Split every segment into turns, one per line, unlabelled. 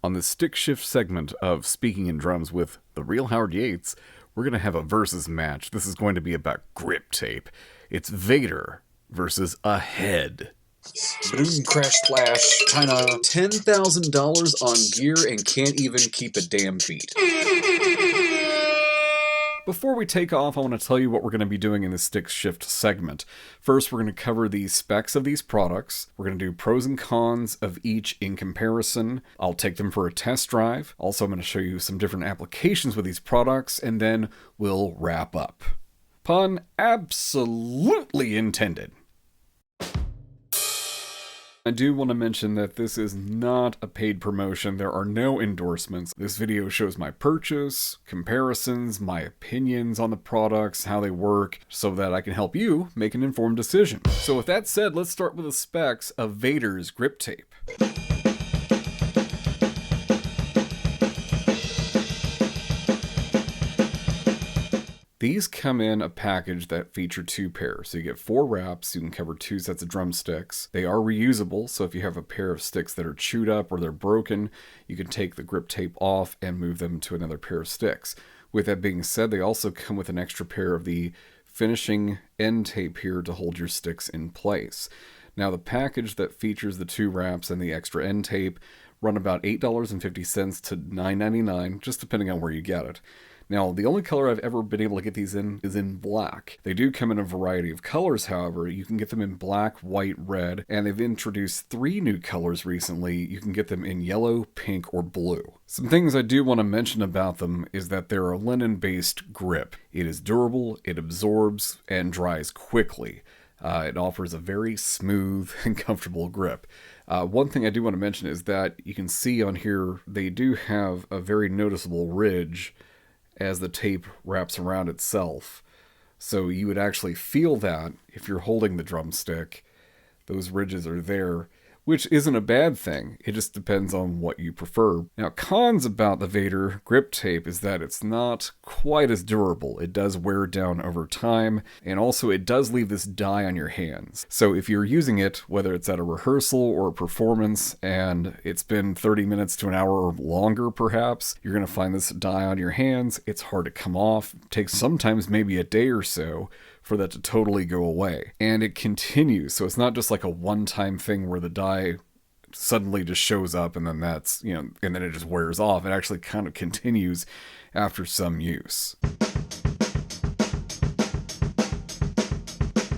On the stick shift segment of Speaking in Drums with the real Howard Yates, we're going to have a versus match. This is going to be about grip tape. It's Vater versus Ahead.
Boom, crash, splash, China, $10,000 on gear and can't even keep a damn beat.
Before we take off, I want to tell you what we're going to be doing in the stick shift segment. First, we're going to cover the specs of these products. We're going to do pros and cons of each in comparison. I'll take them for a test drive. Also, I'm going to show you some different applications with these products, and then we'll wrap up. Pun absolutely intended. I do want to mention that this is not a paid promotion. There are no endorsements. This video shows my purchase, comparisons, my opinions on the products, how they work, so that I can help you make an informed decision. So with that said, let's start with the specs of Vater's grip tape. These come in a package that feature 2 pairs. So you get 4 wraps, you can cover 2 sets of drumsticks. They are reusable, so if you have a pair of sticks that are chewed up or they're broken, you can take the grip tape off and move them to another pair of sticks. With that being said, they also come with an extra pair of the finishing end tape here to hold your sticks in place. Now the package that features the 2 wraps and the extra end tape run about $8.50 to $9.99, just depending on where you get it. Now, the only color I've ever been able to get these in is in black. They do come in a variety of colors, however. You can get them in black, white, red, and they've introduced 3 new colors recently. You can get them in yellow, pink, or blue. Some things I do want to mention about them is that they're a linen-based grip. It is durable, it absorbs, and dries quickly. It offers a very smooth and comfortable grip. One thing I do want to mention is that you can see on here, they do have a very noticeable ridge as the tape wraps around itself. So you would actually feel that if you're holding the drumstick. Those ridges are there, which isn't a bad thing. It just depends on what you prefer. Now, cons about the Vater grip tape is that it's not quite as durable. It does wear down over time, and also it does leave this dye on your hands. So if you're using it, whether it's at a rehearsal or a performance, and it's been 30 minutes to an hour or longer perhaps, you're going to find this dye on your hands. It's hard to come off. It takes sometimes maybe a day or so for that to totally go away. And it continues, so it's not just like a one-time thing where the dye suddenly just shows up and then that's, and then it just wears off. It actually kind of continues after some use.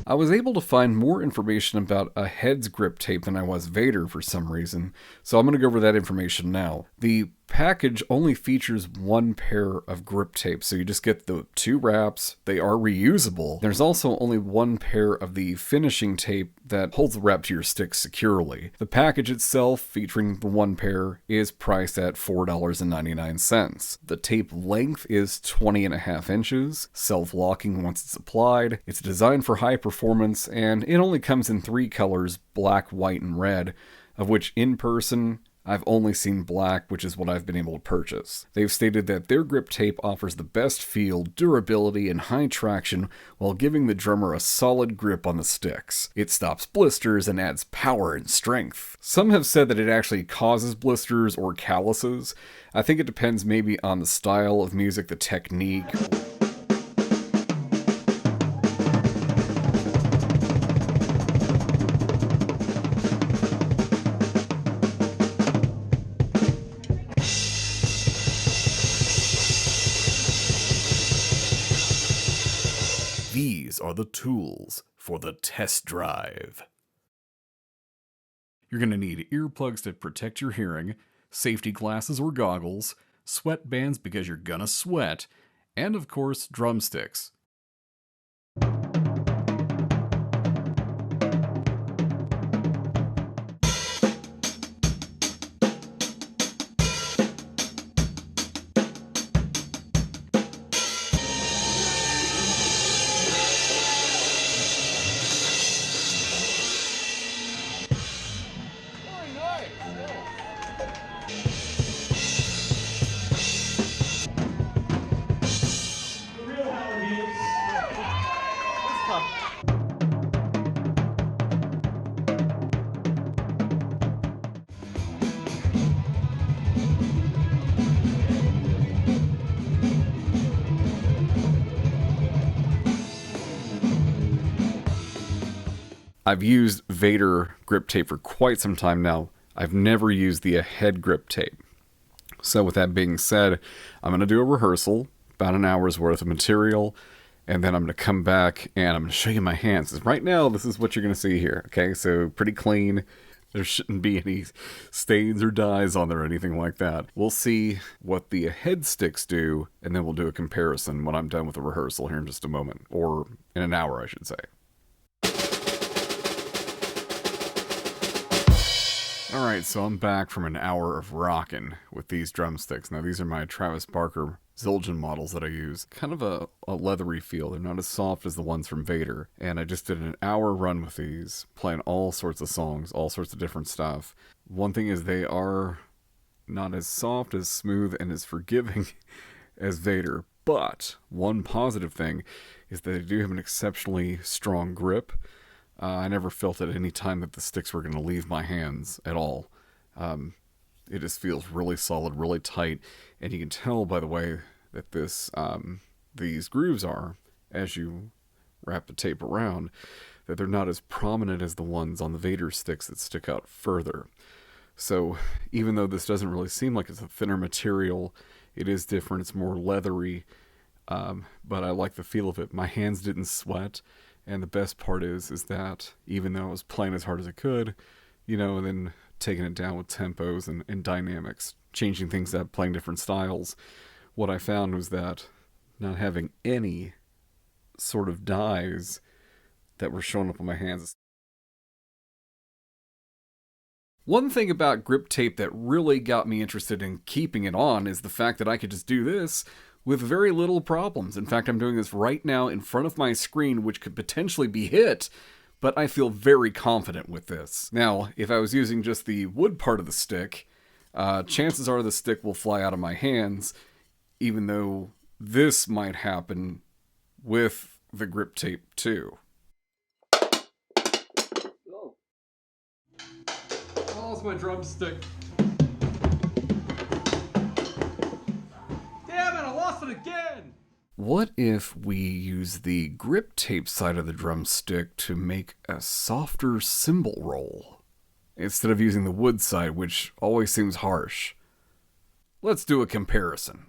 I was able to find more information about Ahead's grip tape than I was Vater for some reason, so I'm going to go over that information now. The package only features 1 pair of grip tape, so you just get the 2 wraps. They are reusable. There's also only 1 pair of the finishing tape that holds the wrap to your stick securely. The package itself, featuring the 1 pair, is priced at $4.99. The tape length is 20.5 inches, self-locking once it's applied. It's designed for high performance, and it only comes in 3 colors, black, white, and red, of which in person, I've only seen black, which is what I've been able to purchase. They've stated that their grip tape offers the best feel, durability, and high traction while giving the drummer a solid grip on the sticks. It stops blisters and adds power and strength. Some have said that it actually causes blisters or calluses. I think it depends maybe on the style of music, the technique. These are the tools for the test drive. You're going to need earplugs to protect your hearing, safety glasses or goggles, sweatbands because you're gonna sweat, and of course, drumsticks. I've used Vater grip tape for quite some time now. I've never used the Ahead grip tape. So with that being said, I'm going to do a rehearsal, about an hour's worth of material, and then I'm going to come back and I'm going to show you my hands. 'Cause right now, this is what you're going to see here. Okay, so pretty clean. There shouldn't be any stains or dyes on there or anything like that. We'll see what the Ahead sticks do, and then we'll do a comparison when I'm done with the rehearsal here in just a moment. Or in an hour, I should say. Alright, so I'm back from an hour of rocking with these drumsticks. Now, these are my Travis Barker Zildjian models that I use. Kind of a leathery feel. They're not as soft as the ones from Vater. And I just did an hour run with these, playing all sorts of songs, all sorts of different stuff. One thing is they are not as soft, as smooth, and as forgiving as Vater. But one positive thing is that they do have an exceptionally strong grip. I never felt at any time that the sticks were going to leave my hands at all. It just feels really solid, really tight, and you can tell by the way that these grooves are, as you wrap the tape around, that they're not as prominent as the ones on the Vater sticks that stick out further. So even though this doesn't really seem like it's a thinner material, it is different. It's more leathery, but I like the feel of it. My hands didn't sweat. And the best part is that even though I was playing as hard as I could, and then taking it down with tempos and dynamics, changing things up, playing different styles, what I found was that not having any sort of dyes that were showing up on my hands. One thing about grip tape that really got me interested in keeping it on is the fact that I could just do this with very little problems. In fact, I'm doing this right now in front of my screen, which could potentially be hit, but I feel very confident with this. Now, if I was using just the wood part of the stick, chances are the stick will fly out of my hands, even though this might happen with the grip tape too. Oh, it's my drumstick. Again. What if we use the grip tape side of the drumstick to make a softer cymbal roll, instead of using the wood side, which always seems harsh? Let's do a comparison.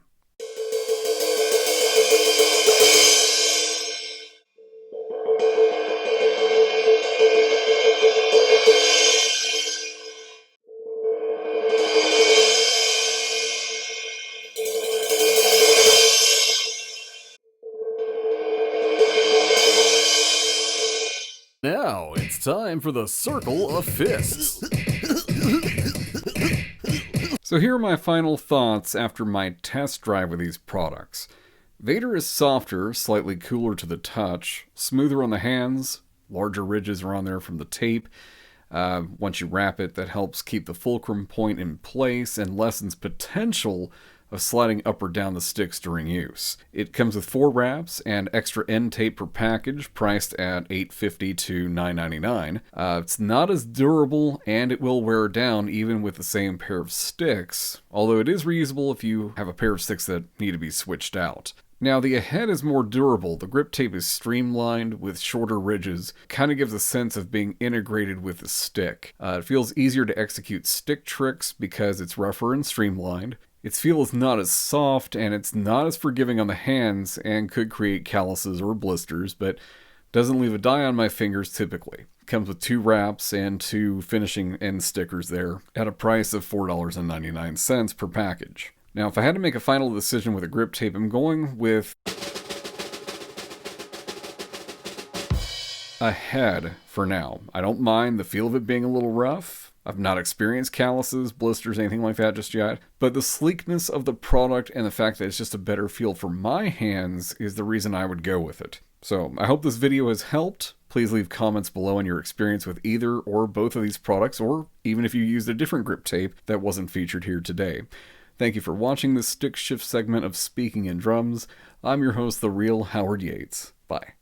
Now it's time for the circle of fists. So here are my final thoughts after my test drive with these products. Vater is softer, slightly cooler to the touch, smoother on the hands, larger ridges are on there from the tape. Once you wrap it, that helps keep the fulcrum point in place and lessens potential of sliding up or down the sticks during use. It comes with 4 wraps and extra end tape per package, priced at $8.50 to $9.99. It's not as durable, and it will wear down even with the same pair of sticks, although it is reusable if you have a pair of sticks that need to be switched out. Now, the Ahead is more durable. The grip tape is streamlined with shorter ridges. Kind of gives a sense of being integrated with the stick. It feels easier to execute stick tricks because it's rougher and streamlined. Its feel is not as soft, and it's not as forgiving on the hands and could create calluses or blisters, but doesn't leave a dye on my fingers typically. It comes with 2 wraps and 2 finishing end stickers there at a price of $4.99 per package. Now, if I had to make a final decision with a grip tape, I'm going with Ahead for now. I don't mind the feel of it being a little rough. I've not experienced calluses, blisters, anything like that just yet. But the sleekness of the product and the fact that it's just a better feel for my hands is the reason I would go with it. So I hope this video has helped. Please leave comments below on your experience with either or both of these products, or even if you used a different grip tape that wasn't featured here today. Thank you for watching this stick shift segment of Speaking in Drums. I'm your host, The Real Howard Yates. Bye.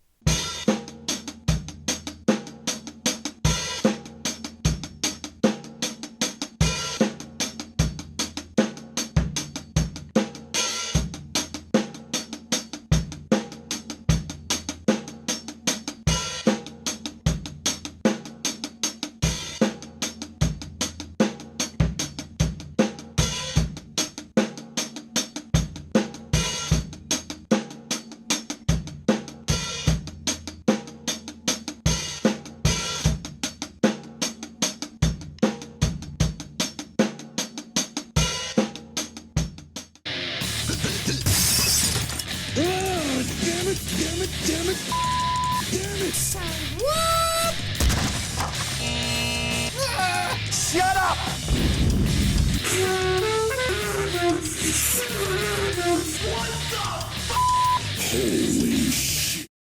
it, damn it, damn it. What?
Shut up!
What the f***?